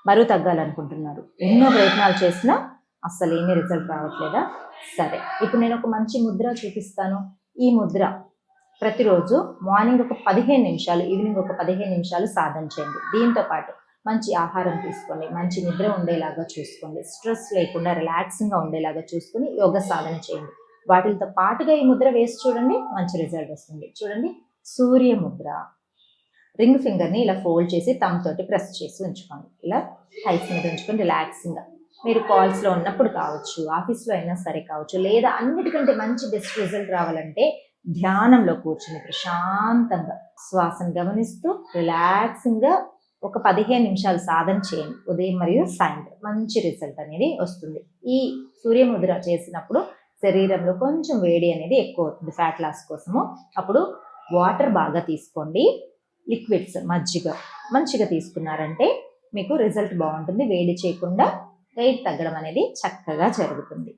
బరువు తగ్గాలనుకుంటున్నారు, ఎన్నో ప్రయత్నాలు చేసినా అస్సలు ఏమీ రిజల్ట్ రావట్లేదా? సరే, ఇప్పుడు నేను ఒక మంచి ముద్ర చూపిస్తాను. ఈ ముద్ర ప్రతిరోజు మార్నింగ్ ఒక 15 నిమిషాలు, ఈవినింగ్ ఒక 15 నిమిషాలు సాధన చేయండి. దీంతో పాటు మంచి ఆహారం తీసుకోండి, మంచి నిద్ర ఉండేలాగా చూసుకోండి, స్ట్రెస్ లేకుండా రిలాక్సింగ్గా ఉండేలాగా చూసుకుని యోగా సాధన చేయండి. వాటితో పాటుగా ఈ ముద్ర వేసి చూడండి, మంచి రిజల్ట్ వస్తుంది. చూడండి, సూర్య ముద్ర. రింగ్ ఫింగర్ని ఇలా ఫోల్డ్ చేసి తమ్ తోటి ప్రెస్ చేసి ఉంచుకోండి. ఇలా హైస్ మీద ఉంచుకొని రిలాక్సింగ్గా, మీరు కాల్స్లో ఉన్నప్పుడు కావచ్చు, ఆఫీస్లో అయినా సరే కావచ్చు, లేదా అన్నిటికంటే మంచి బెస్ట్ రిజల్ట్ రావాలంటే ధ్యానంలో కూర్చుని ప్రశాంతంగా శ్వాసను గమనిస్తూ రిలాక్సింగ్గా ఒక 15 నిమిషాలు సాధన చేయండి. ఉదయం మరియు సాయంత్రం మంచి రిజల్ట్ అనేది వస్తుంది. ఈ సూర్యముద్ర చేసినప్పుడు శరీరంలో కొంచెం వేడి అనేది ఎక్కువ అవుతుంది ఫ్యాట్ లాస్ కోసము. అప్పుడు వాటర్ బాగా తీసుకోండి, లిక్విడ్స్ మజ్జిగ మంచిగా తీసుకున్నారంటే మీకు రిజల్ట్ బాగుంటుంది. వేడి చేయకుండా వెయిట్ తగ్గడం అనేది చక్కగా జరుగుతుంది.